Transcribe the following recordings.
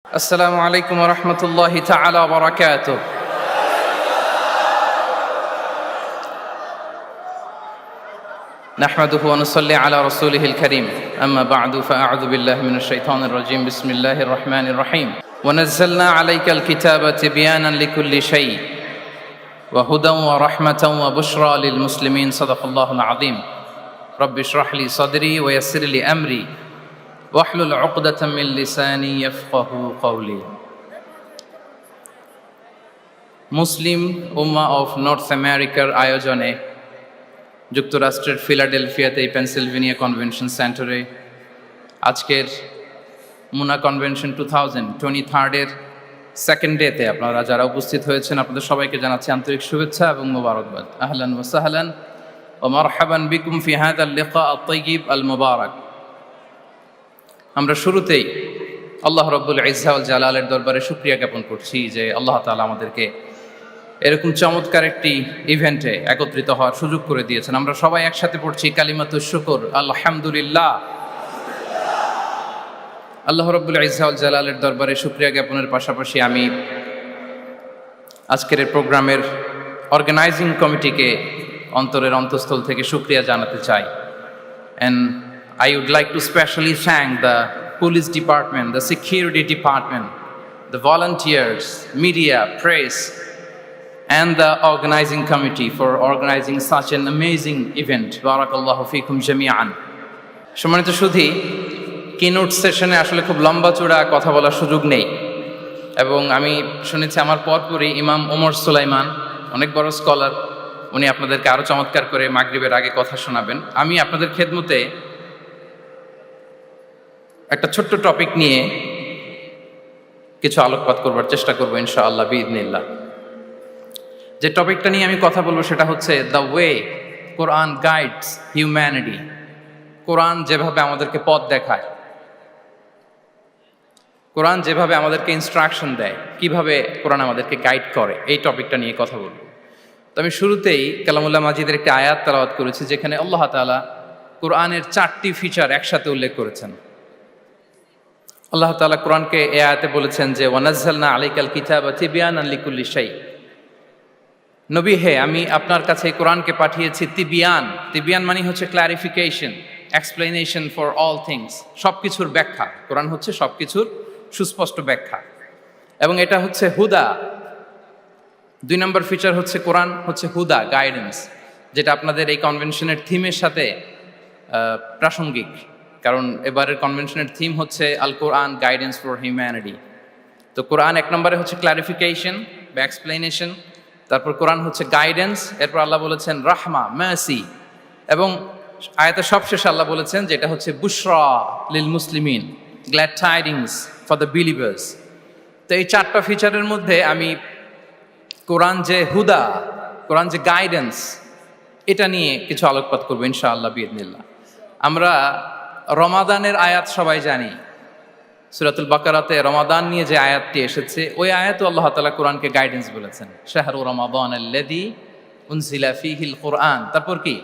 السلام عليكم ورحمة الله تعالى وبركاته. نحمده ونصلي على رسوله الكريم. أما بعد فأعوذ بالله من الشيطان الرجيم. بسم الله الرحمن الرحيم. ونزلنا عليك الكتاب تبيانا لكل شيء وهدى ورحمة وبشرى للمسلمين. صدق الله العظيم. رب اشرح لي صدري ويسر لي أمري ওয়াহলুল উকদাতাম mean লিসানি ইয়াফকাহু কওলি। Muslim Ummah of north আমেরিকার আয়োজনে যুক্তরাষ্ট্রের ফিলাডেলফিয়াতে পেনসিলভেনিয়া কনভেনশন সেন্টারে আজকের মুনা কনভেনশন 2023 সেকেন্ড ডেতে আপনারা যারা উপস্থিত হয়েছেন আপনাদের সবাইকে জানাচ্ছি আন্তরিক শুভেচ্ছা এবং মোবারকবাদ। আহলান ওয়া সাহলান ওয়া মারহাবান বিকুম ফি হাযাল লিকা আত-তাইয়িব আল মুবারাক। আমরা শুরুতেই আল্লাহ রাব্বুল ইজ্জা ওয়াল জালালের দরবারে শুকরিয়া জ্ঞাপন করছি যে আল্লাহ তাআলা আমাদেরকে এরকম চমৎকার একটি ইভেন্টে একত্রিত হওয়ার সুযোগ করে দিয়েছেন। আমরা সবাই একসাথে পড়ছি কালিমাতুশ শুকর, আলহামদুলিল্লাহ। আল্লাহ রাব্বুল ইজ্জা ওয়াল জালালের দরবারে শুকরিয়া জ্ঞাপনের পাশাপাশি আমি আজকের এই প্রোগ্রামের অর্গানাইজিং কমিটিকে অন্তরের অন্তঃস্থল থেকে শুকরিয়া জানাতে চাই। And I would like to specially thank the police department, the security department, the volunteers, media, press, and the organizing committee for organizing such an amazing event. Barakallahu fikum jami'an. সম্মানিত সুধী, keynote সেশনে আসলে খুব লম্বা চূড়া কথা বলার সুযোগ নেই এবং আমি শুনেছি আমার পরপরই ইমাম ওমর সুলাইমান, অনেক বড় স্কলার, উনি আপনাদেরকে আরও চমৎকার করে মাগরিবের আগে কথা শোনাবেন। আমি আপনাদের খেদমতে একটা ছোট্ট টপিক নিয়ে কিছু আলোকপাত করবার চেষ্টা করবো ইনশাআল্লাহ বিইذنিল্লাহ। যে টপিকটা নিয়ে আমি কথা বলবো সেটা হচ্ছে the way Quran guides humanity. Quran যেভাবে আমাদেরকে পথ দেখায়, কোরআন যেভাবে আমাদেরকে ইনস্ট্রাকশন দেয়, কিভাবে কোরআন আমাদেরকে গাইড করে, এই টপিকটা নিয়ে কথা বলবো। তো আমি শুরুতেই কালামুল্লাহ মাজিদের একটি আয়াত তেলাওয়াত করেছি যেখানে আল্লাহ তাআলা কোরআনের 4টি ফিচার একসাথে উল্লেখ করেছেন। আল্লাহ তাআলা কোরআনকে এই আয়াতে বলেছেন যে ওয়ানাজ্জালনা আলাইকাল কিতাবা তিবয়ানান লিকুল্লি শাই। নবী হে, আমি আপনার কাছে এই কোরআনকে পাঠিয়েছি তিবিয়ান। তিবিয়ান মানে হচ্ছে clarification, explanation for all things, সবকিছুর ব্যাখ্যা। কোরআন হচ্ছে সবকিছুর সুস্পষ্ট ব্যাখ্যা এবং এটা হচ্ছে হুদা। 2 নম্বর ফিচার হচ্ছে কোরআন হচ্ছে হুদা, গাইডেন্স, যেটা আপনাদের এই কনভেনশনের থিমের সাথে প্রাসঙ্গিক, কারণ এবারের কনভেনশনের থিম হচ্ছে আল কোরআন গাইডেন্স ফর হিউম্যানিটি। তো কোরআন 1 নম্বরে হচ্ছে ক্লারিফিকেশন বা এক্সপ্লেনেশন, তারপর কোরআন হচ্ছে গাইডেন্স, এরপর আল্লাহ বলেছেন রাহমা, মার্সি, এবং আয়াতের সবশেষে আল্লাহ বলেছেন যে এটা হচ্ছে বুশরা লিল মুসলিমিন, glad tidings for the believers. তো এই 4টা ফিচারের মধ্যে আমি কোরআন যে হুদা, কোরআন যে গাইডেন্স, এটা নিয়ে কিছু আলোকপাত করবো ইনশাআল্লাহ বিইذনিল্লাহ। আমরা রমাদানের আয়াত সবাই জানি, সূরাতুল বাকারাতে রমাদান নিয়ে যে আয়াতটি এসেছে ওই আয়াতও আল্লাহ তাআলা কোরআনকে গাইডেন্স বলেছেন, শাহরু রমাদানাল্লাযী উনজিলা ফীহিল কুরআন। তারপর কি?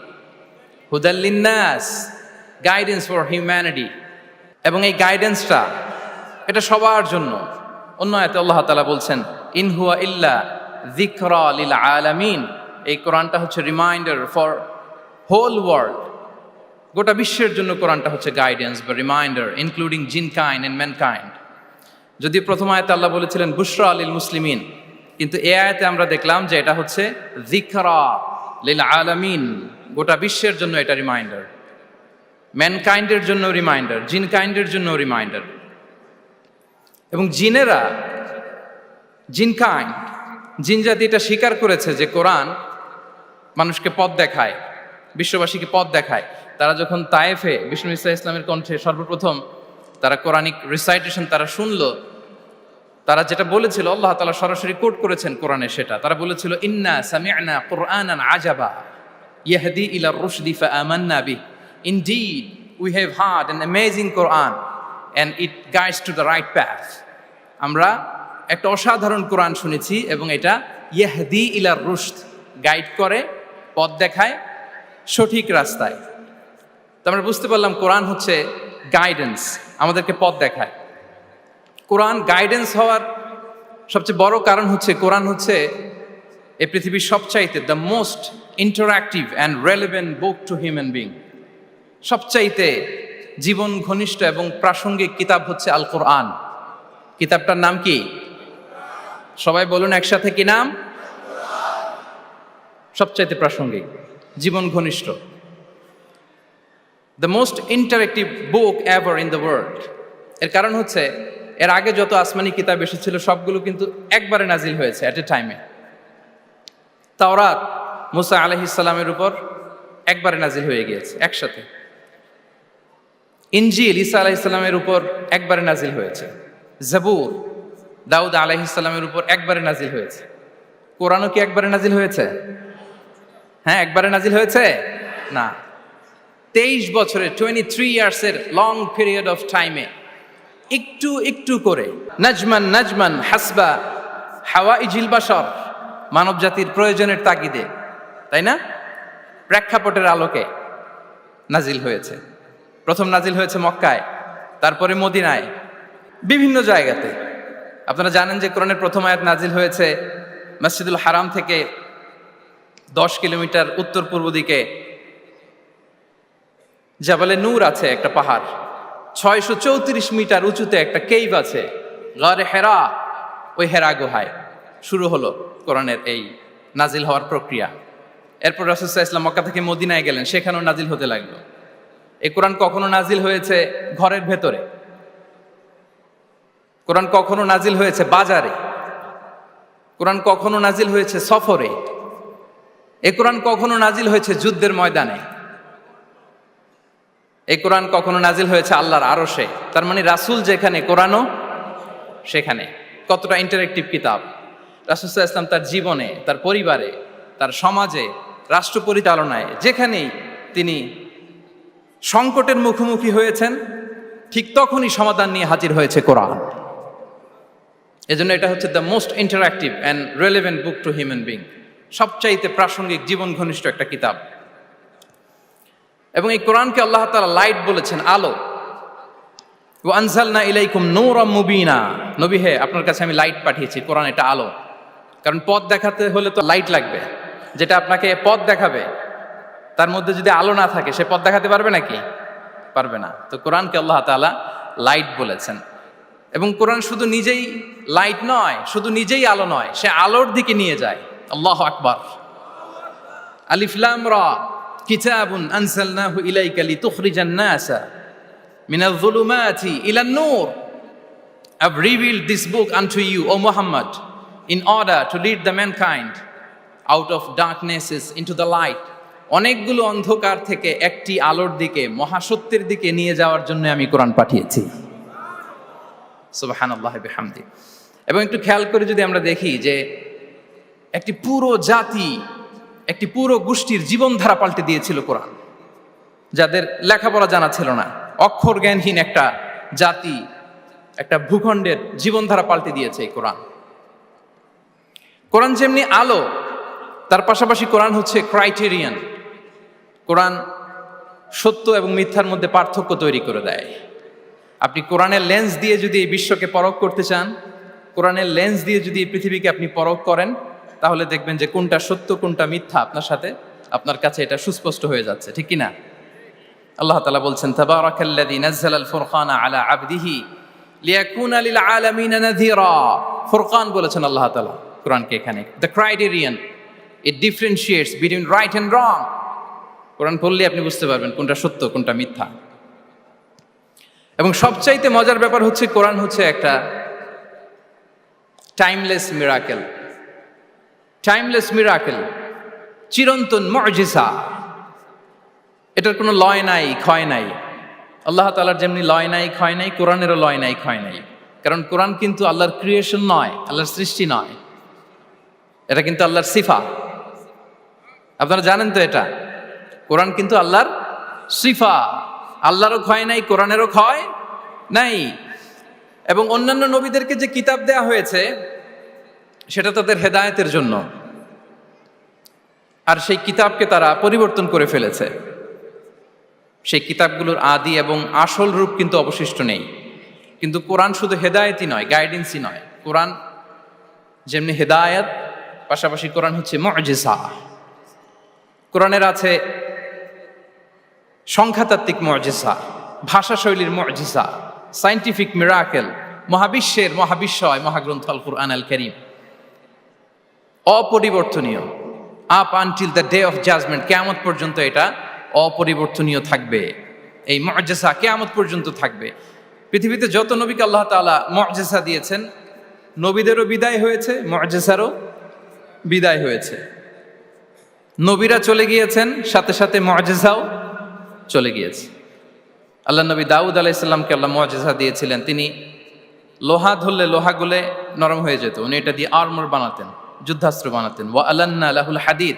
হুদাল লিন্নাস, গাইডেন্স ফর হিউম্যানিটি। এবং এই গাইডেন্সটা এটা সবার জন্য। অন্য আয়াতে আল্লাহ তাআলা বলছেন ইন হুয়া ইল্লা যিকরা লিল আলামিন। এই কোরআনটা হচ্ছে রিমাইন্ডার ফর হোল ওয়ার্ল্ড, গোটা বিশ্বের জন্য কোরআনটা হচ্ছে গাইডেন্স বা reminder, including jinnkind and mankind. যদি প্রথম আয়াতে আল্লাহ বলেছিলেন বুশরা লিল মুসলিমিন, কিন্তু এই আয়াতে আমরা দেখলাম যে এটা হচ্ছে যিকরা লিল আলামিন, গোটা বিশ্বের জন্য এটা রিমাইন্ডার, ম্যানকাইন্ডের জন্য রিমাইন্ডার, জিনকাইন্ডের জন্য রিমাইন্ডার। এবং জিনেরা, জিনকাইন্ড, জিন জাতি এটা স্বীকার করেছে যে কোরআন মানুষকে পথ দেখায়, বিশ্ববাসীকে পথ দেখায়। তারা যখন তায়েফে বিষ্ণু ইসা ইসলামের কণ্ঠে সর্বপ্রথম তারা কোরআনিক রিসাইটেশন তারা শুনলো, তারা যেটা বলেছিল আল্লাহ তাআলা সরাসরি কোট করেছেন কোরআনে, সেটা তারা বলেছিল ইন্না সামি'না কুরআনান আজাবা ইয়াহদি ইলার রুশদি ফাআমান্না বিহি। Indeed we have heard an amazing Quran and it guides to the right path. আমরা একটা অসাধারণ কোরআন শুনেছি এবং এটা ইয়াহদি ইলার রুশদ, গাইড করে, পথ দেখায় সঠিক রাস্তায়। তো আমরা বুঝতে পারলাম কোরআন হচ্ছে গাইডেন্স, আমাদেরকে পথ দেখায়। কোরআন গাইডেন্স হওয়ার সবচেয়ে বড় কারণ হচ্ছে কোরআন হচ্ছে এই পৃথিবীর সবচাইতে the most interactive and relevant book to human being. সবচাইতে জীবন ঘনিষ্ঠ এবং প্রাসঙ্গিক কিতাব হচ্ছে আল কোরআন। কিতাবটার নাম কি? সবাই বলুন একসাথে, কি নাম? সবচাইতে প্রাসঙ্গিক, জীবন ঘনিষ্ঠ, the most interactive book ever in the world. এর কারণ হচ্ছে এর আগে যত আসমানি কিতাব এসেছিল সবগুলো কিন্তু একবারে নাজিল হয়েছে অ্যাট এ টাইমে। তাওরাত মুসা আলাইহিস সালামের উপর একবারে নাজিল হয়ে গিয়েছে একসাথে। ইনজিল ঈসা আলাইহিস সালামের উপর একবারে নাজিল হয়েছে। জাবুর দাউদ আলাইহিস সালামের উপর একবারে নাজিল হয়েছে। কোরআনও কি একবারে নাজিল হয়েছে? হ্যাঁ, একবারে নাজিল হয়েছে না, 23 বছরের 23 ইয়ার্সের লং পিরিয়ড অফ টাইমে একটু একটু করে নাজমান নাজমান হাসবা হাওয়াইজিল বাশার, মানব জাতির প্রয়োজনের তাগিদে, তাই না, প্রেক্ষাপটের আলোকে নাজিল হয়েছে। প্রথম নাজিল হয়েছে মক্কায়, তারপরে মদিনায়, বিভিন্ন জায়গাতে। আপনারা জানেন যে কোরআনের প্রথম আয়াত নাজিল হয়েছে মসজিদুল হারাম থেকে 10 কিলোমিটার উত্তর পূর্ব দিকে জাবালে নূর আছে, একটা পাহাড়, 634 মিটার উঁচুতে একটা কেইভ আছে, গারে হেরা। ওই হেরা গুহায় শুরু হলো কোরআনের এই নাজিল হওয়ার প্রক্রিয়া। এরপর রাসূল সাল্লাল্লাহু আলাইহি ওয়াসাল্লাম মক্কা থেকে মদিনায় গেলেন, সেখানেও নাজিল হতে লাগলো। এই কোরআন কখনো নাজিল হয়েছে ঘরের ভেতরে, কোরআন কখনো নাজিল হয়েছে বাজারে, কোরআন কখনো নাজিল হয়েছে সফরে, এই কোরআন কখনো নাজিল হয়েছে যুদ্ধের ময়দানে, এই কোরআন কখনো নাজিল হয়েছে আল্লাহর আরশে। তার মানে রাসূল যেখানে, কোরআনও সেখানে। কতটা ইন্টারেক্টিভ কিতাব! রাসূল সাল্লাল্লাহু আলাইহি ওয়াসাল্লাম তার জীবনে, তার পরিবারে, তার সমাজে, রাষ্ট্র পরিচালনায় যেখানেই তিনি সংকটের মুখোমুখি হয়েছেন, ঠিক তখনই সমাধান নিয়ে হাজির হয়েছে কোরআন। এজন্য এটা হচ্ছে the most interactive and relevant book to human being, সবচাইতে প্রাসঙ্গিক, জীবন ঘনিষ্ঠ একটা কিতাব। এবং এই কোরআনকে আল্লাহ তাআলা লাইট বলেছেন, আলো। ওয়া আনজালনা ইলাইকুম নূরাম মুবিনা, নবী হে, আপনার কাছে আমি লাইট পাঠিয়েছি। কোরআন এটা আলো, কারণ পথ দেখাতে হলে তো লাইট লাগবে। যেটা আপনাকে পথ দেখাবে তার মধ্যে যদি আলো না থাকে, সে পথ দেখাতে পারবে নাকি? পারবে না। তো কোরআনকে আল্লাহ তাআলা লাইট বলেছেন। এবং কোরআন শুধু নিজেই লাইট নয়, শুধু নিজেই আলো নয়, সে আলোর দিকে নিয়ে যায়। আল্লাহু আকবার। আলিফ লাম রা কিতাবুন আনজালনাহু ইলাইকা লিতুখরিজান নাসা মিনাল যুলুমাতি ইলান নূর। I've revealed this book unto you, O Muhammad, in order to lead the mankind out of darknesses into the light. অনেকগুলো অন্ধকার থেকে একটি আলোর দিকে, মহাসত্যের দিকে নিয়ে যাওয়ার জন্য আমি কোরআন পাঠিয়েছি। সুবহানাল্লাহি বিহামদি। এবং একটু খেয়াল করে যদি আমরা দেখি যে একটি পুরো জাতি, একটি পুরো গোষ্ঠীর জীবনধারা পাল্টে দিয়েছিল কোরআন, যাদের লেখাপড়া জানা ছিল না, অক্ষর জ্ঞানহীন একটা জাতি, একটা ভূখণ্ডের জীবনধারা পাল্টে দিয়েছে এই কোরআন। কোরআন যেমনি আলো, তার পাশাপাশি কোরআন হচ্ছে ক্রাইটেরিয়ান। কোরআন সত্য এবং মিথ্যার মধ্যে পার্থক্য তৈরি করে দেয়। আপনি কোরআনের লেন্স দিয়ে যদি এই বিশ্বকে পরখ করতে চান, কোরআনের লেন্স দিয়ে যদি এই পৃথিবীকে আপনি পরখ করেন, তাহলে দেখবেন যে কোনটা সত্য কোনটা মিথ্যা আপনার সাথে, আপনার কাছে এটা সুস্পষ্ট হয়ে যাচ্ছে, ঠিক কি না? আল্লাহ তাআলা বলছেন, তাবারাকাল্লাযী নাযালাল ফুরকানা আলা আবদিহি লিয়াকুনা লিল আলামিনা নাযীরা। ফুরকান বলেছেন আল্লাহ তাআলা কোরআনকে এখানে। The criterion, it differentiates between right and wrong. Quran পড়লে আপনি বুঝতে পারবেন কোনটা সত্য কোনটা মিথ্যা। এবং সবচাইতে মজার ব্যাপার হচ্ছে কোরআন হচ্ছে একটা টাইমলেস মিরাকেল। টাইমলেস মিরাকেল, চিরন্তন মুজিজা। এটার কোনো লয় নাই, ক্ষয় নাই। আল্লাহ তাআলার যেমনি লয় নাই, ক্ষয় নাই, কোরআনেরও লয় নাই, ক্ষয় নাই। কারণ কোরআন কিন্তু আল্লাহর ক্রিয়েশন নয়, আল্লাহর সৃষ্টি নয়, এটা কিন্তু আল্লাহর সিফা। আপনারা জানেন তো এটা, কোরআন কিন্তু আল্লাহর সিফা। আল্লাহরও ক্ষয় নাই, কোরআনেরও ক্ষয় নাই। এবং অন্যান্য নবীদেরকে যে কিতাব দেয়া হয়েছে সেটা তাদের হেদায়েতের জন্য, আর সেই কিতাবকে তারা পরিবর্তন করে ফেলেছে। সেই কিতাবগুলোর আদি এবং আসল রূপ কিন্তু অবশিষ্ট নেই, কিন্তু কোরআন শুধু হেদায়েতই নয়, গাইডেন্সই নয়। কোরআন যেমনি হেদায়েত, পাশাপাশি কোরআন হচ্ছে মুজিজা। কোরআনের আছে সংখ্যাতাত্ত্বিক মুজিজা, ভাষা শৈলীর মুজিজা, সায়েন্টিফিক মিরাকেল, মহাবিশ্বের মহাবিশ্বয় মহাগ্রন্থ আল কুরআন আল কারীম অপরিবর্তনীয়। Up until the day of judgement, কিয়ামত পর্যন্ত এটা অপরিবর্তনীয় থাকবে। এই মুজিজা কিয়ামত পর্যন্ত থাকবে। পৃথিবীতে যত নবীকে আল্লাহ তাআলা মুজিজা দিয়েছেন, নবীদেরও বিদায় হয়েছে, মুজিজারও বিদায় হয়েছে। নবীরা চলে গিয়েছেন, সাথে সাথে মুজিজাও চলে গিয়েছে। আল্লাহ নবী দাউদ আলাইহিস সালামকে আল্লাহ মুজিজা দিয়েছিলেন, তিনি লোহা ধরলে লোহা গলে নরম হয়ে যেত, উনি এটা দিয়ে আর্মর বানাতেন, যুদ্ধাস্ত্র বানাতেন। ওয়া আলান্না লাহুল হাদিদ।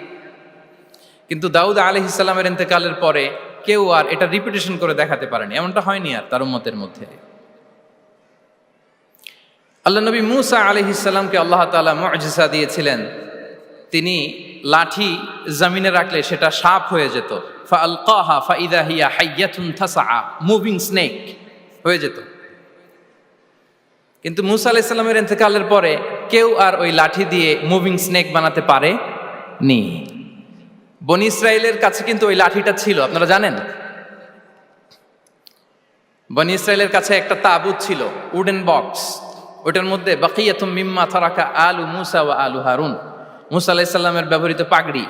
কিন্তু দাউদ আলাইহিস সালামের ইন্তেকালের পরে কেউ আর এটা রিপিটেশন করে দেখাতে পারেনি, এমনটা হয়নি আর তার উম্মতের মধ্যে। আল্লাহ নবী মূসা আলাইহিস সালামকে আল্লাহ তাআলা মুজিজা দিয়েছিলেন, তিনি লাঠি জমিনে রাখলে সেটা সাপ হয়ে যেত। ফাআলকাহা ফাইদা হিয়া হাইয়াতুন তাসআ, মুভিং স্নেক হয়ে যেত। কিন্তু মূসা আলাইহিস সালামের ইন্তেকালের পরে কেউ আর ওই লাঠি দিয়ে মুভিং স্নেক বানাতে পারে নি। বনি ইসরাইলের কাছে কিন্তু ওই লাঠিটা ছিল, আপনারা জানেন। বনি ইসরাইলের কাছে একটা তাবুত ছিল, উডেন বক্স, ওটার মধ্যে বাকিয়াতুম মিম্মা তারাকা আলু মূসা ওয়া আলু হারুন, মূসা আলাইহিস সালামের ব্যবহৃত পাগড়ি,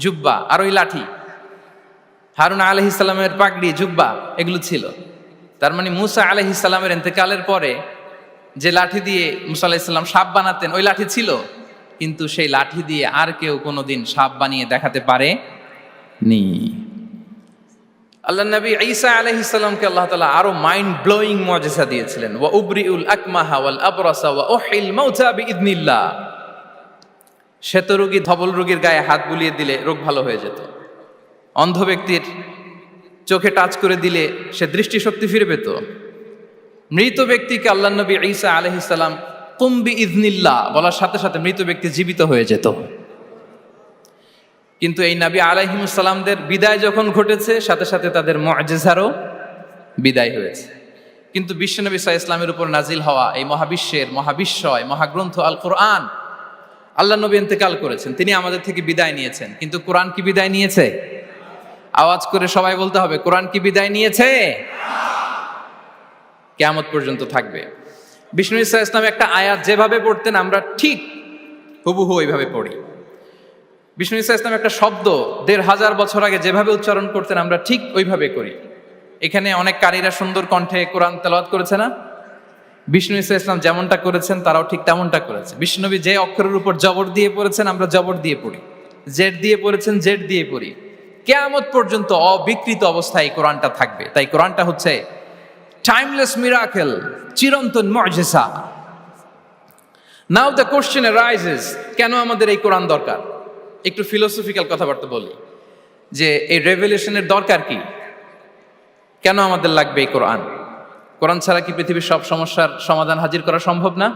জুব্বা আর ওই লাঠি, হারুন আলাইহিস সালামের পাগড়ি, জুব্বা, এগুলো ছিল। তার মানে মূসা আলাইহিস সালামের ইন্তেকালের পরে যে লাঠি দিয়ে মূসা আলাইহিস সালাম সাপ বানাতেন, ওই লাঠি ছিল, কিন্তু সেই লাঠি দিয়ে আর কেউ কোনোদিন সাপ বানিয়ে দেখাতে পারে নি। আল্লাহ নবী ঈসা আলাইহিস সালামকে আল্লাহ তাআলা আরো মাইন্ড ব্লোয়িং মুজিজা দিয়েছিলেন। ওয়া উবরিউল আকমাহা ওয়াল আবরাসা ওয়া উহিল মাউতা বিইذনিল্লাহ। শ্বেত রোগী, ধবল রোগীর গায়ে হাত বুলিয়ে দিলে রোগ ভালো হয়ে যেত। অন্ধ ব্যক্তির চোখে টাচ করে দিলে সে দৃষ্টিশক্তি ফিরে পেত। মৃত ব্যক্তিকে আল্লাহ নবী ঈসা আলাইহিস সালাম কুম বিইذনিল্লাহ বলার সাথে সাথে মৃত ব্যক্তি জীবিত হয়ে যেত। কিন্তু এই নবী আলাইহিমুস সালামদের বিদায় যখন ঘটেছে, সাথে সাথে তাদের মুজিজারও বিদায় হয়েছে। কিন্তু বিশ্বনবী সাল্লাল্লাহু আলাইহি ওয়াসাল্লামের উপর নাজিল হওয়া এই মহাবিশ্বের মহাবিশ্বয় মহাগ্রন্থ আল কুরআন, আল্লাহ নবী ইন্তেকাল করেছেন, তিনি আমাদের থেকে বিদায় নিয়েছেন, কিন্তু কোরআন কি বিদায় নিয়েছে? আওয়াজ করে সবাই বলতে হবে, কোরআন কি বিদায় নিয়েছে? কিয়ামত পর্যন্ত থাকবে। বিষ্ণু ঈসা ইসলাম একটা আয়াত যেভাবে পড়তেন আমরা ঠিক হুবহু ওইভাবে পড়ি। বিষ্ণু ঈসা ইসলাম একটা শব্দ ১৫০০ বছর আগে যেভাবে উচ্চারণ করতেন আমরা ঠিক ওইভাবে করি। এখানে অনেক কারীরা সুন্দর কণ্ঠে কোরআন তেলাওয়াত করেছে না? বিষ্ণু ঈসা ইসলাম যেমনটা করেছেন তারাও ঠিক তেমনটা করেছে। বিষ্ণুনবী যে অক্ষরের উপর জবর দিয়ে পড়েছেন আমরা জবর দিয়ে পড়ি, জেড দিয়ে পড়েছেন জেড দিয়ে পড়ি। কিয়ামত পর্যন্ত অবিকৃত অবস্থায় কোরআনটা থাকবে। তাই কোরআনটা হচ্ছে টাইমলেস মিরাকেল, চিরন্তন মুজিজা। নাও দ্য কোশ্চেন অ্যারাইজেস, কেন আমাদের এই কোরআন দরকার? একটু ফিলোসফিক্যাল কথাবার্তা বলি যে এই রেভেলেশনের দরকার কি, কেন আমাদের লাগবে এই কোরআন? কোরআন ছাড়া কি পৃথিবীর সব সমস্যার সমাধান হাজির করা সম্ভব না?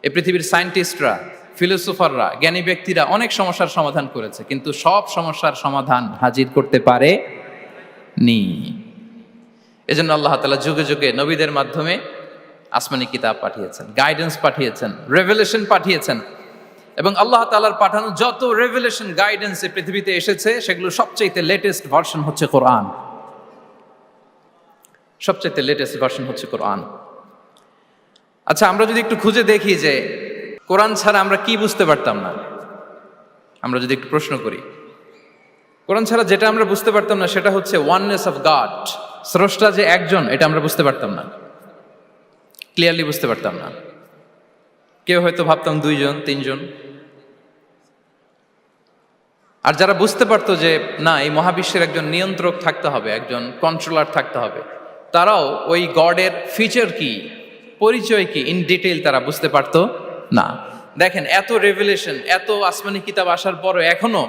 এই পৃথিবীর সায়েন্টিস্টরা, ফিলোসোফাররা, জ্ঞানী ব্যক্তিরা অনেক সমস্যার সমাধান করেছে, কিন্তু সব সমস্যার সমাধান হাজির করতে পারে নি। এজন্য আল্লাহ তাআলা যুগে যুগে নবীদের মাধ্যমে আসমানি কিতাব পাঠিয়েছেন, গাইডেন্স পাঠিয়েছেন, রেভেলেশন পাঠিয়েছেন। এবং আল্লাহ তাআলার পাঠানো যত রেভেলেশন গাইডেন্স এই পৃথিবীতে এসেছে সেগুলো সবচেয়ে লেটেস্ট ভার্সন হচ্ছে কোরআন। সবচেয়ে লেটেস্ট ভার্সন হচ্ছে কোরআন। আচ্ছা, আমরা যদি একটু খুঁজে দেখি যে কোরআন ছাড়া আমরা কি বুঝতে পারতাম না, আমরা যদি একটু প্রশ্ন করি, কোরআন ছাড়া যেটা আমরা বুঝতে পারতাম না সেটা হচ্ছে ওয়াননেস অফ গড, স্রষ্টা যে একজন, এটা আমরা বুঝতে পারতাম না, ক্লিয়ারলি বুঝতে পারতাম না। কেউ হয়তো ভাবতাম 2 জন 3 জন। আর যারা বুঝতে পারতো যে না, এই মহাবিশ্বের একজন নিয়ন্ত্রক থাকতে হবে, একজন কন্ট্রোলার থাকতে হবে, তারাও ওই গডের ফিচার কি, পরিচয় কি, ইন ডিটেইল তারা বুঝতে পারতো না। দেখেন, এত রেভেলেশন, এত আসমানি কিতাব আসার পরও এখনো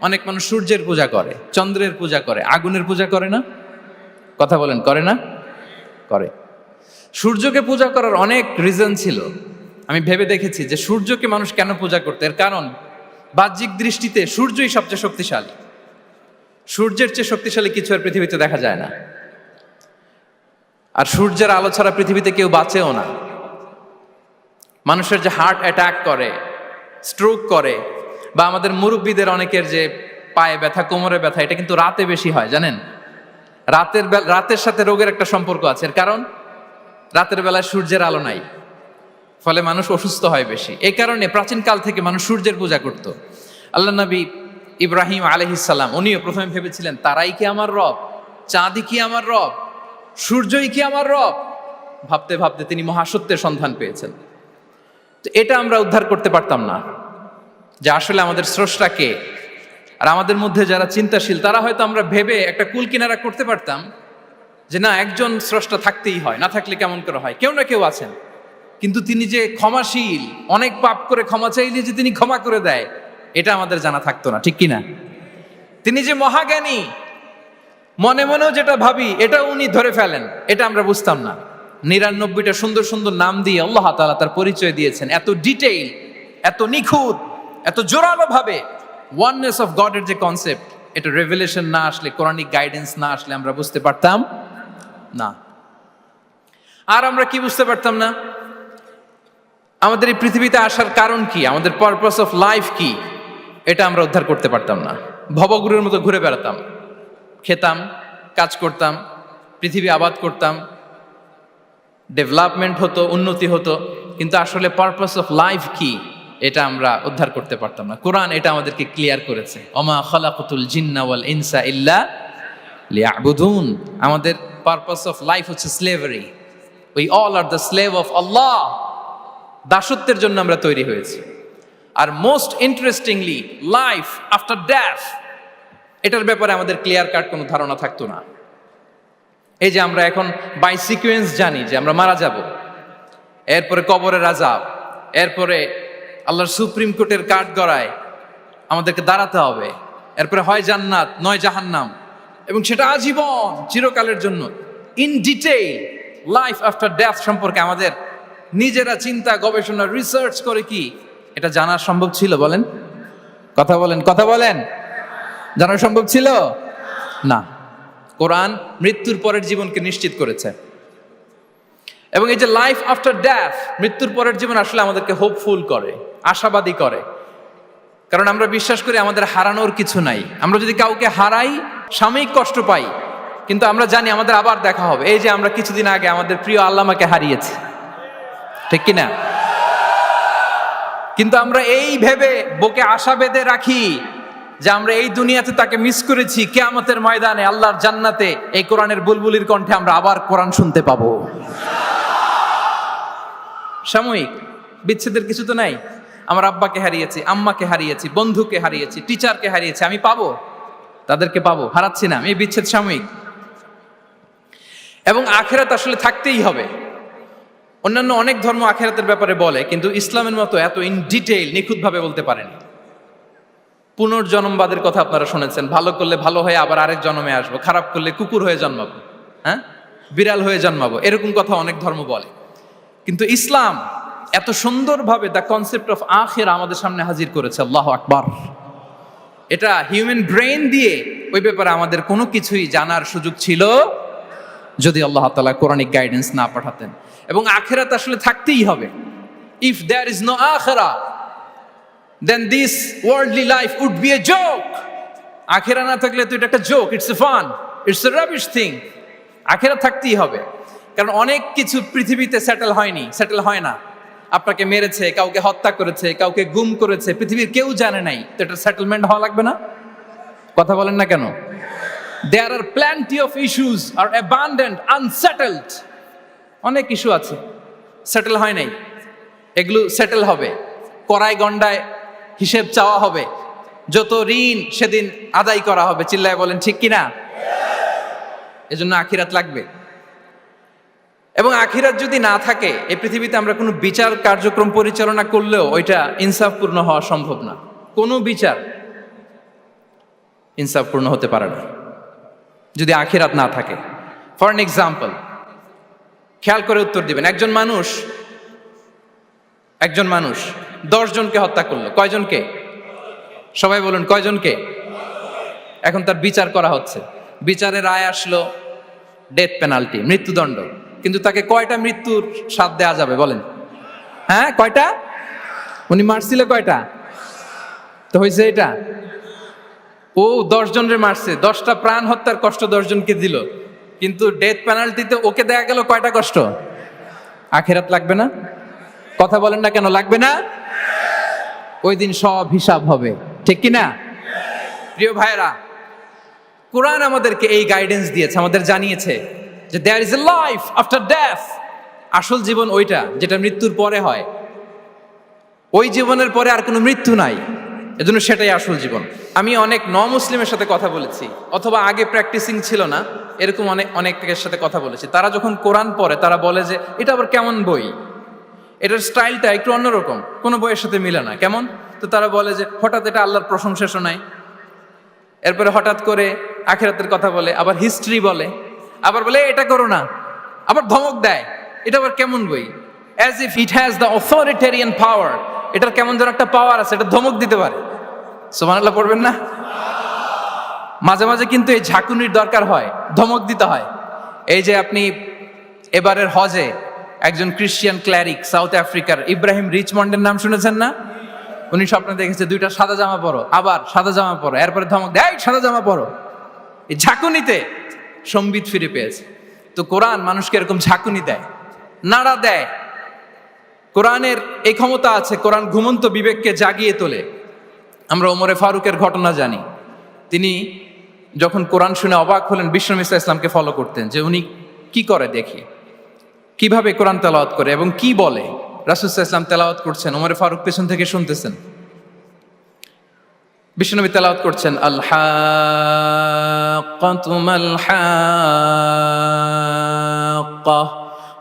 অনেক মানুষ সূর্যের পূজা করে, চন্দ্রের পূজা করে, আগুনের পূজা করে না? কথা বলেন, করে না? করে। সূর্যকে পূজা করার অনেক রিজন ছিল। আমি ভেবে দেখেছি যে সূর্যকে মানুষ কেন পূজা করতে, এর কারণ বাহ্যিক দৃষ্টিতে সূর্যই সবচেয়ে শক্তিশালী। সূর্যের চেয়ে শক্তিশালী কিছু আর পৃথিবীতে দেখা যায় না। আর সূর্যের আলো ছাড়া পৃথিবীতে কেউ বাঁচেও না। মানুষের যে হার্ট অ্যাটাক করে, স্ট্রোক করে, বা আমাদের মুরব্বীদের অনেকের যে পায়ে ব্যথা, কোমরে ব্যথা, এটা কিন্তু রাতে বেশি হয়, জানেন? রাতের সাথে রোগের একটা সম্পর্ক আছে। এর কারণ রাতের বেলায় সূর্যের আলো নাই, ফলে মানুষ অসুস্থ হয় বেশি। এই কারণে প্রাচীনকাল থেকে মানুষ সূর্যের পূজা করত। আল্লাহ নবী ইব্রাহিম আলাইহিস সালাম উনিও প্রথমে ভেবেছিলেন তারাই কি আমার রব, চাঁদই কি আমার রব, সূর্যই কি আমার রব। ভাবতে ভাবতে তিনি মহাসত্যের সন্ধান পেয়েছেন। তো এটা আমরা উদ্ধার করতে পারতাম না যে আসলে আমাদের স্রষ্টা কে। আর আমাদের মধ্যে যারা চিন্তাশীল তারা হয়তো আমরা ভেবে একটা কুল কিনারা করতে পারতাম যে না, একজন স্রষ্টা থাকতেই হয়, না থাকলে কেমন করে হয়, কেউ না কেউ আছেন। কিন্তু তিনি যে ক্ষমাশীল, অনেক পাপ করে ক্ষমা চাইলে যে তিনি ক্ষমা করে দেয়, এটা আমাদের জানা থাকতো না, ঠিক কিনা? তিনি যে মহাজ্ঞানী, মনে মনেও যেটা ভাবি এটা উনি ধরে ফেলেন, এটা আমরা বুঝতাম না। 99টা সুন্দর সুন্দর নাম দিয়ে আল্লাহ তাআলা তার পরিচয় দিয়েছেন, এত ডিটেইল, এত নিখুঁত, এত জোরালো ভাবে। ওয়াননেস অফ গডের যে কনসেপ্ট, এটা রেভেলেশন না আসলে, কোরআনিক গাইডেন্স না আসলে আমরা বুঝতে পারতাম না। আর আমরা কি বুঝতে পারতাম না? আমাদের এই পৃথিবীতে আসার কারণ কি, আমাদের পারপাস অফ লাইফ কি, এটা আমরা উদ্ধার করতে পারতাম না। ভবগুরুর মতো ঘুরে বেড়াতাম, খেতাম, কাজ করতাম, পৃথিবী আবাদ করতাম, ডেভেলপমেন্ট হতো, উন্নতি হতো, কিন্তু আসলে পারপাস অফ লাইফ কি এটা আমরা উদ্ধার করতে পারতাম না। কোরআন এটা আমাদেরকে ক্লিয়ার করেছে, ওমা খালাকাতুল জিন্না ওয়াল ইনসা ইল্লা লিয়াবুদুন। আমাদের পারপাস অফ লাইফ হচ্ছে slavery. We all are the slave of Allah. দাসত্বের জন্য আমরা তৈরি হয়েছি। আর most interestingly, life after death, এটার ব্যাপারে আমাদের ক্লিয়ার কাট কোনো ধারণা থাকতো না। এই যে আমরা এখন বাই সিকোয়েন্স জানি যে আমরা মারা যাব, এরপরে কবরের আযাব, এরপরে আল্লাহর সুপ্রিম কোর্টের কাঠ গড়ায় আমাদেরকে দাঁড়াতে হবে, এরপরে হয় জান্নাত নয় জাহান্নাম, এবং সেটা আজীবন, চিরকালের জন্য। In detail life after death সম্পর্কে আমাদের নিজেরা চিন্তা, গবেষণা, রিসার্চ করে কি এটা জানা সম্ভব ছিল? বলেন, কথা বলেন, কথা বলেন। জানা সম্ভব ছিল না। কোরআন মৃত্যুর পরের জীবনকে নিশ্চিত করেছে। এবং এই যে লাইফ আফটার ডেথ, মৃত্যুর পরের জীবন আসলে আমাদেরকে হোপফুল করে, আশাবাদী করে। কারণ আমরা বিশ্বাস করি আমাদের হারানোর কিছু নাই। আমরা যদি কাউকে হারাই, সাময়িক কষ্ট পাই, কিন্তু আমরা জানি আমাদের আবার দেখা হবে। এই যে আমরা কিছুদিন আগে আমাদের প্রিয় আল্লামাকে হারিয়েছি, ঠিক কিনা? কিন্তু আমরা এই ভেবে বুকে আশা বেঁধে রাখি যে আমরা এই দুনিয়াতে তাকে মিস করেছি, কিয়ামতের ময়দানে আল্লাহর জান্নাতে এই কোরআনের বুলবুলির কণ্ঠে আমরা আবার কোরআন শুনতে পাবো। সাময়িক বিচ্ছেদের কিছু তো নাই। আমার আব্বাকে হারিয়েছি, আম্মাকে হারিয়েছি, বন্ধুকে হারিয়েছি, টিচারকে হারিয়েছি, আমি পাবো, তাদেরকে পাবো, হারাচ্ছি না। এই বিচ্ছেদ সাময়িক। এবং আখিরাত আসলে থাকতেই হবে। অন্যান্য অনেক ধর্ম আখিরাতের ব্যাপারে বলে, কিন্তু ইসলামের মতো এত ইন ডিটেইল নিখুঁতভাবে বলতে পারেনি। পুনর্জন্মবাদের কথা আপনারা শুনেছেন, ভালো করলে ভালো হয়ে আবার আরেক জন্মে আসবো, খারাপ করলে কুকুর হয়ে জন্মাবো, হ্যাঁ, বিড়াল হয়ে জন্মাবো, এরকম কথা অনেক ধর্ম বলে। কিন্তু ইসলাম এত সুন্দরভাবে দ্য কনসেপ্ট অফ আখিরা আমাদের সামনে হাজির করেছে। আল্লাহু আকবার। এটা হিউম্যান ব্রেইন দিয়ে ওই ব্যাপারে আমাদের কোনো কিছুই জানার সুযোগ ছিল যদি আল্লাহ তাআলা কোরআনিক গাইডেন্স না পাঠাতেন। এবং আখিরাত আসলে থাকতেই হবে। ইফ দেয়ার ইজ নো আখিরা, then this worldly life would be a joke. আখিরা না থাকলে তো এটা একটা joke, it's a fun, it's a rubbish thing. আখিরা থাকতেই হবে, কারণ অনেক কিছু পৃথিবীতে সেটেল হয়নি, সেটেল হয় না। আপনাকে মেরেছে, কাউকে হত্যা করেছে, কাউকে গুম করেছে, পৃথিবীর কেউ জানে নাই, তো এটা সেটেলমেন্ট হওয়া লাগবে না? কথা বলেন না কেন? There are plenty of issues are abandoned, unsettled. অনেক ইস্যু আছে, সেটেল হয় নাই, এগুলো সেটেল হবে। কড়াই গন্ডায় হিসেব চাওয়া হবে, যত ঋণ সেদিন আদায় করা হবে। চিল্লায় বলেন ঠিক কিনা? এজন্য আখিরাত লাগবে। এবং আখিরাত যদি না থাকে, এই পৃথিবীতে আমরা কোনো বিচার কার্যক্রম পরিচালনা করলেও ওইটা ইনসাফপূর্ণ হওয়া সম্ভব না। কোনো বিচার ইনসাফপূর্ণ হতে পারে না যদি আখিরাত না থাকে। ফর এন এক্সাম্পল, খেয়াল করে উত্তর দিবেন। একজন মানুষ 10 জনকে হত্যা করলো। কয়জনকে? সবাই বলুন, কয়জনকে? এখন তার বিচার করা হচ্ছে, বিচারের রায় আসলো ডেথ পেনাল্টি, মৃত্যুদণ্ড। কিন্তু তাকে কয়টা মৃত্যুর স্বাদ দেয়া যাবে বলেন? হ্যাঁ, কয়টা? উনি মারছিল কয়টা? তো হয়েছে এটা, ও 10 জনের মারছে, 10টা প্রাণ হত্যার কষ্ট 10 জনকে দিল, কিন্তু ডেথ পেনাল্টিতে ওকে দেয়া গেল কয়টা কষ্ট? আখিরাত লাগবে না? কথা বলেন না কেন লাগবে না? ওই দিন সব হিসাব হবে, ঠিক কি না? প্রিয় ভাইরা, কোরআন আমাদেরকে এই গাইডেন্স দিয়েছে, আমাদের জানিয়েছে যে there is a life after death. আসল জীবন ওইটা যেটা মৃত্যুর পরে হয়। ওই জীবনের পরে আর কোনো মৃত্যু নাই, এজন্য সেটাই আসল জীবন। আমি অনেক মুসলিমের সাথে কথা বলেছি, অথবা আগে প্র্যাকটিসিং ছিল না এরকম অনেকের সাথে কথা বলেছি। তারা যখন কোরআন পড়ে তারা বলে যে এটা আবার কেমন বই, এটার স্টাইলটা একটু অন্যরকম, কোনো বইয়ের সাথে মিলে না। কেমন? তো তারা বলে যে হঠাৎ এটা আল্লাহর প্রশংসা শোনায়, এরপরে হঠাৎ করে আখিরাতের কথা বলে, আবার হিস্ট্রি বলে, আবার বলে এটা করো না, আবার ধমক দেয়। এটা আবার কেমন বই? As if it has the authoritarian পাওয়ার। এটার কেমন যেন একটা পাওয়ার আছে, এটা ধমক দিতে পারে। সুবহানাল্লাহ পড়বেন না? মাঝে মাঝে কিন্তু এই ঝাঁকুনির দরকার হয়, ধমক দিতে হয়। এই যে আপনি এবারের হজে একজন ক্রিশ্চিয়ান ক্ল্যারিক সাউথ আফ্রিকার ইব্রাহিম রিচমন্ডের নাম শুনেছেন না? উনি স্বপ্নে দেখেছে 2টা সাদা জামা পরো, আবার সাদা জামা পরো, এরপরে ধমক দেয় সাদা জামা পরো। এই ঝাঁকুনিতে সম্বিত ফিরে পেয়েছে। তো কোরআন মানুষকে এরকম ঝাঁকুনি দেয়, নাড়া দেয়। কোরআনের এই ক্ষমতা আছে, কোরআন ঘুমন্ত বিবেককে জাগিয়ে তোলে। আমরা ওমরে ফারুকের ঘটনা জানি। তিনি যখন কোরআন শুনে অবাক হলেন, বিশ্বনবী সাল্লাল্লাহু আলাইহি ওয়াসাল্লামকে ফলো করতেন যে উনি কি করে দেখি, কিভাবে কোরআন তেলাওয়াত করে এবং কি বলে। রাসূল সাল্লাল্লাহু আলাইহি ওয়াসাল্লাম তেলাওয়াত করছেন, ওমরে ফারুক পেছন থেকে শুনতেছেন। বিশ্বনবী তেলাওয়াত করছেন, আল হাক্কাতু মাল হাক্কা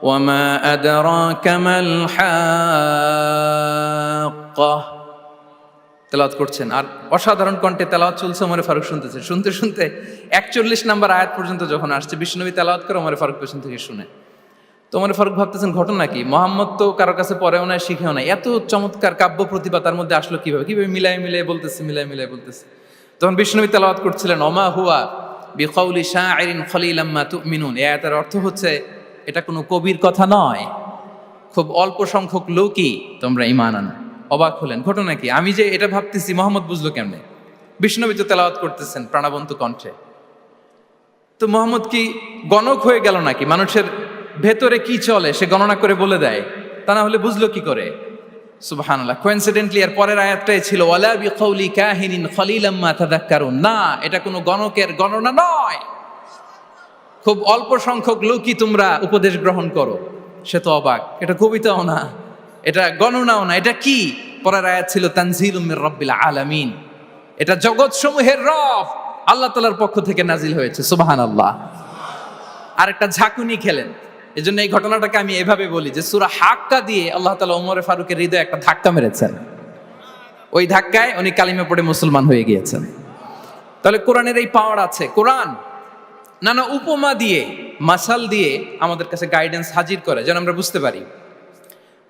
ওয়া মা আদরাকা মাল হাক্কা। তেলাওয়াত করছেন আর অসাধারণ কণ্ঠে তেলাওয়াত চলছে, ওমরে ফারুক শুনতেছে। শুনতে শুনতে 41 নম্বর আয়াত পর্যন্ত যখন আসছে, বিশ্বনবী তেলাওয়াত করে ওমরে ফারুক পেছন থেকে শুনে। তো ওমরে ফারুক ভাবতেছেন ঘটনা কি, মোহাম্মদ তো কারো কাছে পড়েও নাই, শিখেও নাই, এত চমৎকার কাব্য প্রতিভা তার মধ্যে আসলো কিভাবে? কিভাবে মিলাই মিলাই বলতেছে। তখন বিশ্বনবী তেলাওয়াত করছিলেন, ওমা হুয়া বিকাউলি শাইরিন খলিলাম মা তুমিনুন। এই আয়াতের অর্থ হচ্ছে এটা কোনো কবির কথা নয়, খুব অল্প সংখ্যক লোকই তোমরা ঈমান আনো। অবাক হলেন, ঘটনা কি? আমি যে এটা ভাবতেছি মোহাম্মদ বুঝলো কেমনে? বিশ্বনবী তো তেলাওয়াত করতেছেন প্রাণবন্ত কণ্ঠে। তো মোহাম্মদ কি গণক হয়ে গেল নাকি? মানুষের ভেতরে কি চলে সে গণনা করে বলে দেয়, তা না হলে বুঝলো কি করে? সুবহানাল্লাহ। কোইন্সিডেন্টলি এর পরের আয়াতটাই ছিল ওয়ালা বিকাউলি কাহিনিন খলিলাম মা তাযাক্কারুন। না, এটা কোনো গণকের গণনা নয়, খুব অল্প সংখ্যক লোকই তোমরা উপদেশ গ্রহণ করো। সে তো অবাক, এটা কবিতাও না, এটা গণনাও না, এটা কি? পরের আয়াত ছিল তানজিলুম মির রাব্বিল আলামিন। এটা জগৎ সমূহের রব আল্লাহ তাআলার পক্ষ থেকে নাজিল হয়েছে। সুবহানাল্লাহ। আরেকটা ঝাঁকুনি খেলেন। এজন্য এই ঘটনাটাকে আমি এভাবে বলি যে সূরা হাক্কা দিয়ে আল্লাহ তাআলা ওমরে ফারুকের হৃদয়ে একটা ধাক্কা মেরেছেন। ওই ধাক্কায় উনি কালিমা পড়ে মুসলমান হয়ে গিয়েছেন। তাহলে কোরআনের এই পাওয়ার আছে। কোরআন নানা উপমা দিয়ে, মাসাল দিয়ে আমাদের কাছে গাইডেন্স হাজির করে যেন আমরা বুঝতে পারি।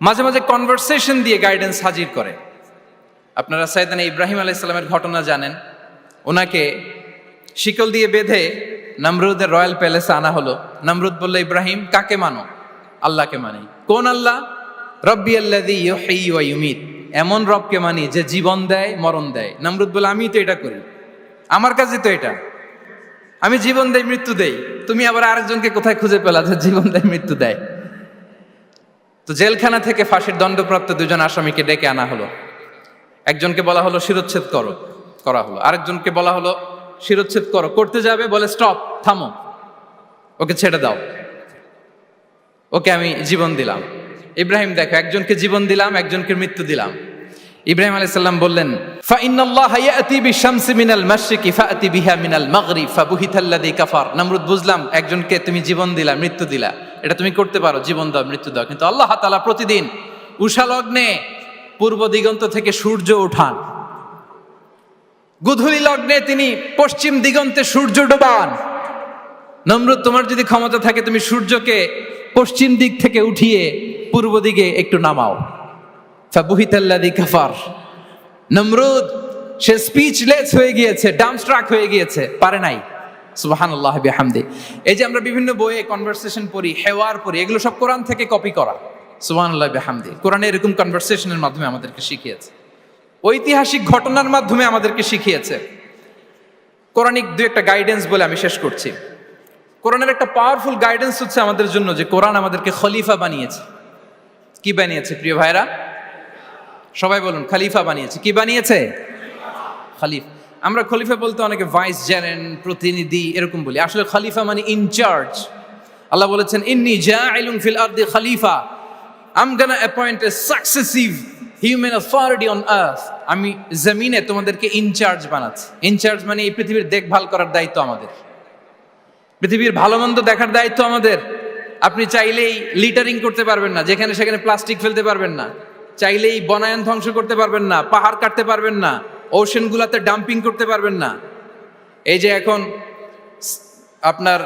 মাঝে মাঝে কনভারসেশন দিয়ে গাইডেন্স হাজির করে। আপনারা সাইয়েদনা ইব্রাহিম আলাইহিস সালামের ঘটনা জানেন। ওনাকে শিকল দিয়ে বেঁধে নমরুদের রয়্যাল প্যালেসে আনা হলো। নমরুদ বলল, ইব্রাহিম কাকে মানো? আল্লাহকে মানি। কোন আল্লাহ? রব্বি আল্লাযী ইউহয়ী ওয়া ইউমীত। এমন রবকে মানি যে জীবন দেয় মরণ দেয়। নমরুদ বলে, আমি তো এটা করি, আমার কাছে তো এটা, আমি জীবন দেই মৃত্যু দেই, তুমি আবার আরেকজনকে কোথায় খুঁজে পেলা যে জীবন দেয় মৃত্যু দেয়? তো জেলখানা থেকে ফাঁসির দণ্ডপ্রাপ্ত 2 জন আসামিকে ডেকে আনা হলো। একজনকে বলা হলো শিরচ্ছেদ করা হলো, আরেকজনকে বলা হলো শিরচ্ছেদ করতে যাবে, বলে স্টপ, থামো, ওকে ছেড়ে দাও, ওকে আমি জীবন দিলাম। ইব্রাহিম দেখো, একজনকে জীবন দিলাম, একজনকে মৃত্যু দিলাম। ইব্রাহিম আলাইহিস সালাম বললেন, ফাইন্নাল্লাহা ইয়াতি বিশ-শামসি মিনাল মাশরিকি ফাআতি বিহা মিনাল মাগরিব ফাবুহিতাল্লাযী কাফার। নমরুদ, বুঝলাম একজনকে তুমি জীবন দিলা, মৃত্যু দিলা, এটা তুমি করতে পারো, জীবন দাও মৃত্যু দাও, কিন্তু আল্লাহ তাআলা প্রতিদিন উষা লগ্নে পূর্ব দিগন্ত থেকে সূর্য ওঠান, গোধূলি লগ্নে তিনি পশ্চিম দিগন্তে সূর্য ডোবান। নমরুদ, তোমার যদি ক্ষমতা থাকে তুমি সূর্যকে পশ্চিম দিক থেকে উঠিয়ে পূর্ব দিকে একটু নামাও। ফাবুহিতাল্লাযী কাফার। নমরুদ সে স্পিচলেস হয়ে গিয়েছে, ডামস্ট্রাক হয়ে গিয়েছে, পারে নাই। সুবহানাল্লাহ বিহামদি। এই যে আমরা বিভিন্ন বইয়ে কনভারসেশন পড়ি, হেওয়ার পড়ি, এগুলো সব কোরআন থেকে কপি করা। সুবহানাল্লাহ বিহামদি। কোরআনে এরকম কনভারসেশনের মাধ্যমে আমাদেরকে শিখিয়েছে, ঐতিহাসিক ঘটনার মাধ্যমে আমাদেরকে শিখিয়েছে। কোরআনিক দু একটা গাইডেন্স বলে আমি শেষ করছি। কোরআনের একটা পাওয়ারফুল গাইডেন্স হচ্ছে আমাদের জন্য যে কোরআন আমাদেরকে খলিফা বানিয়েছে। কি বানিয়েছে প্রিয় ভাইরা? সবাই বলুন, খলিফা বানিয়েছে। কি বানিয়েছে? খলিফা। আমরা খলিফা বলতে অনেকে ভাইস জেনারেল, প্রতিনিধি এরকম বলি, আসলে খলিফা মানে ইনচার্জ। আল্লাহ বলেছেন ইন্নী জাইলুন ফিল আরদি খলিফা, I am gonna appoint a successive human authority on earth. আমি জমিনে তোমাদেরকে ইনচার্জ বানাচ্ছি। ইনচার্জ মানে এই পৃথিবীর দেখভাল করার দায়িত্ব আমাদের, পৃথিবীর ভালো মন্দ দেখার দায়িত্ব আমাদের। আপনি চাইলেই লিটারিং করতে পারবেন না, যেখানে সেখানে প্লাস্টিক ফেলতে পারবেন না, চাইলেই বনায়ন ধ্বংস করতে পারবেন না, পাহাড় কাটতে পারবেন না, ওশেন গুলাতে ডাম্পিং করতে পারবেন না। এই যে এখন আপনার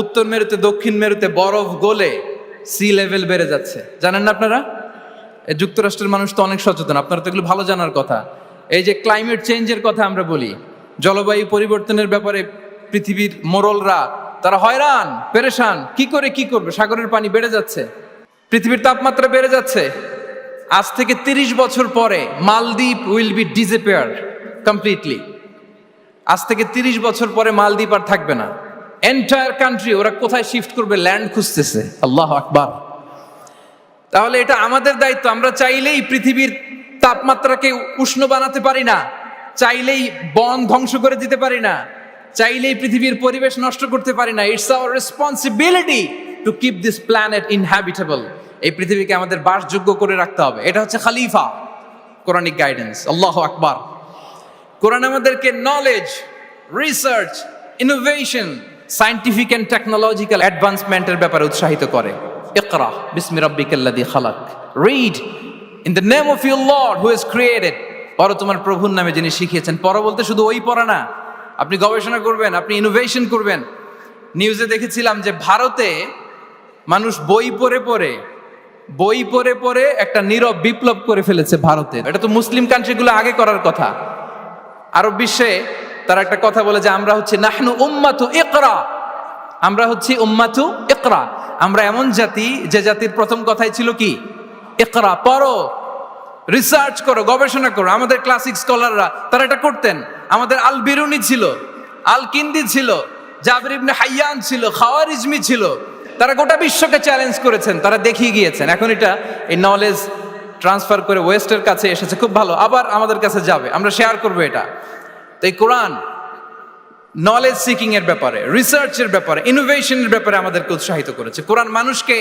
উত্তর মেরুতে দক্ষিণ মেরুতে বরফ গলে সি লেভেল বেড়ে যাচ্ছে, জানেন না আপনারা? যুক্তরাষ্ট্রের মানুষ তো অনেক সচেতন, আপনারা তো এগুলো ভালো জানার কথা। এই যে ক্লাইমেট চেঞ্জের কথা আমরা বলি, জলবায়ু পরিবর্তনের ব্যাপারে পৃথিবীর মোরলরা তারা হয়রান পেরেশান, কি করে কি করবে, সাগরের পানি বেড়ে যাচ্ছে, পৃথিবীর তাপমাত্রা বেড়ে যাচ্ছে। আজ থেকে 30 বছর পরে মালদ্বীপ উইল বি ডিসঅ্যাপিয়ার কমপ্লিটলি। আজ থেকে 30 বছর পরে মালদ্বীপ আর থাকবে না। এন্টায়ার কান্ট্রি ওরা কোথায় শিফট করবে, ল্যান্ড খুঁজতেছে। আল্লাহু আকবার। তাহলে এটা আমাদের দায়িত্ব। আমরা চাইলেই পৃথিবীর তাপমাত্রাকে উষ্ণ বানাতে পারি না, চাইলেই বন ধ্বংস করে দিতে পারি না, চাইলেই পৃথিবীর পরিবেশ নষ্ট করতে পারি না। It's our responsibility to keep this planet inhabitable. এই পৃথিবীকে আমাদের বাসযোগ্য করে রাখতে হবে। এটা হচ্ছে খলিফা, কোরআনিক গাইডেন্স। আল্লাহু আকবার। কোরআন আমাদেরকে knowledge, research, innovation, scientific and technological অ্যাডভান্সমেন্টের ব্যাপারে উৎসাহিত করে। ইকরা বিসমি রাব্বিকাল্লাযী খালাক, read in the name of your lord who has created. পড়ো তোমার প্রভুর নামে যিনি শিখিয়েছেন। পড়ো বলতে শুধু ওই পড়া না, আপনি গবেষণা করবেন, আপনি ইনোভেশন করবেন। নিউজে দেখেছিলাম যে ভারতে মানুষ বই পড়ে পড়ে একটা নীরব বিপ্লব করে ফেলেছে ভারতে। এটা তো মুসলিম কান্ট্রিগুলো আগে করার কথা। আরব বিশ্বে তারা একটা কথা বলে যে আমরা হচ্ছে নাহনু উম্মাতু ইকরা, আমরা হচ্ছি উম্মাতু ইকরা। আমরা এমন জাতি যে জাতির প্রথম কথাই ছিল কি? ইকরা, পড়ো, রিসার্চ করো, গবেষণা করো। আমাদের ক্লাসিক স্কলাররা তারা এটা করতেন। আমাদের আল বিরুনি ছিল, আল কিন্দি ছিল, জাবির ইবনে হাইয়ান ছিল, খাওয়ারিজমি ছিল। তারা গোটা বিশ্বকে চ্যালেঞ্জ করেছেন, তারা দেখিয়ে গিয়েছেন। এখন এটা এই নলেজ ট্রান্সফার করে ওয়েস্টের কাছে এসেছে, খুব ভালো, আবার আমাদের কাছে যাবে, আমরা শেয়ার করবো এটা। তো এই কোরআন নলেজ সিকিং এর ব্যাপারে, রিসার্চের ব্যাপারে, ইনোভেশনের ব্যাপারে আমাদেরকে উৎসাহিত করেছে। কোরআন মানুষকে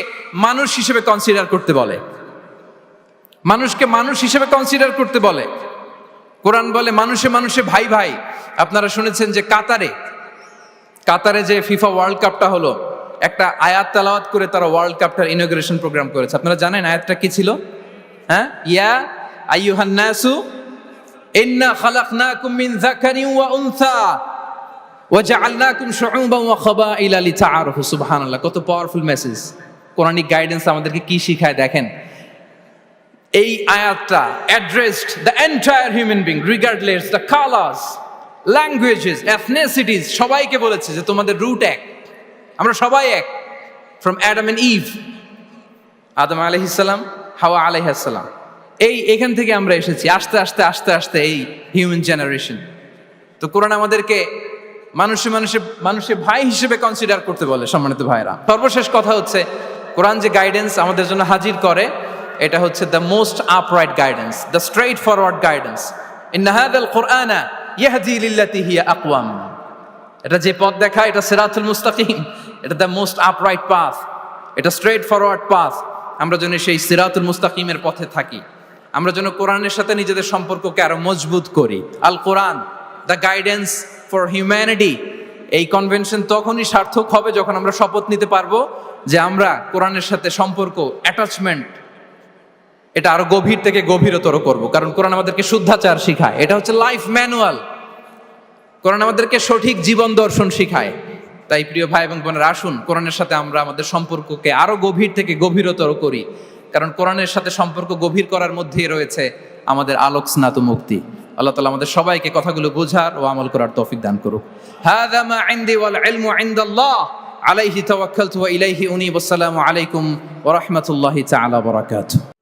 মানুষ হিসেবে কনসিডার করতে বলে, মানুষকে মানুষ হিসেবে কনসিডার করতে বলে। কোরআন বলে মানুষে মানুষে ভাই ভাই। আপনারা শুনেছেন যে কাতারে যে ফিফা ওয়ার্ল্ড কাপটা হলো, একটা আয়াত তেলাওয়াত করে তারা ওয়ার্ল্ড কাপটার ইনগ্রেশন প্রোগ্রাম করেছে। আপনারা জানেন আয়াতটা কি ছিল? হ্যাঁ, ইয়া আইয়ুহান নাসু ইন্না খালাকনাকুম মিন যাকারিন ওয়া উনসা ওয়া জাআলনাকুম শুউবান ওয়া ক্বাবাইলা লিতাআরাফু। সুবহানাল্লাহ, কত পাওয়ারফুল মেসেজ। কোরআনিক গাইডেন্স আমাদেরকে কি শিখায় দেখেন। এই আয়াতটা addressed the entire human being regardless the colours, languages, এথনিসিটিস, সবাইকে বলেছে যে তোমাদের রুট এক, আমরা সবাই এক। ফ্রম অ্যাডাম এন্ড ইভ, আদম আলাইহিস সালাম, হাওয়া আলাইহিস সালাম, এখান থেকে আমরা এসেছি। আস্তে আস্তে আস্তে আস্তে এই হিউম্যান জেনারেশন। তো কোরআন আমাদেরকে মানুষে ভাই হিসেবে কনসিডার করতে বলে। সম্মানিত ভাইরা, সর্বশেষ কথা হচ্ছে কোরআন যে গাইডেন্স আমাদের জন্য হাজির করে, এটা হচ্ছে the most upright guidance, the straightforward guidance. ইন্না হাযাল কুরআনা ইয়াহদি লিল্লাতী হিয়া আকওয়াম। এটা যে পথ দেখায়, এটা সিরাতুল মুস্তাকিম, এটা দ্য মোস্ট আপরাইট পাথ, এটা স্ট্রেইট ফরওয়ার্ড পাথ। আমরা যেন সেই সিরাতুল মুস্তাকিমের পথে থাকি, আমরা যেন কোরআনের সাথে নিজেদের সম্পর্ককে আরো মজবুত করি। আল কোরআন দ্য গাইডেন্স ফর হিউম্যানিটি। এই কনভেনশন তখনই সার্থক হবে যখন আমরা শপথ নিতে পারবো যে আমরা কোরআনের সাথে সম্পর্ক, অ্যাটাচমেন্ট, এটা আরো গভীর থেকে গভীরতর করব। কারণ কোরআন আমাদেরকে শুদ্ধাচার শিখায়, এটা হচ্ছে লাইফ ম্যানুয়াল। কোরআন আমাদেরকে সঠিক জীবন দর্শন শিখায়। তাই প্রিয় ভাই এবং বোনেরা, আসুন কোরআনের সাথে আমরা আমাদের সম্পর্ককে আরো গভীর থেকে গভীরতর করি। কারণ কোরআনের সাথে সম্পর্ক গভীর করার মধ্যেই রয়েছে আমাদের আলোক স্নাত মুক্তি। আল্লাহ তাআলা আমাদের সবাইকে কথাগুলো বোঝার ও আমল করার তৌফিক দান করুক। হাযা মা ইনদি ওয়াল ইলমু ইনদাল্লাহ আলাইহি তাওয়াক্কালতু ওয়া ইলাইহি উনীব। আসসালামু আলাইকুম ওয়া রাহমাতুল্লাহি তাআলা ওয়া বারাকাতুহু।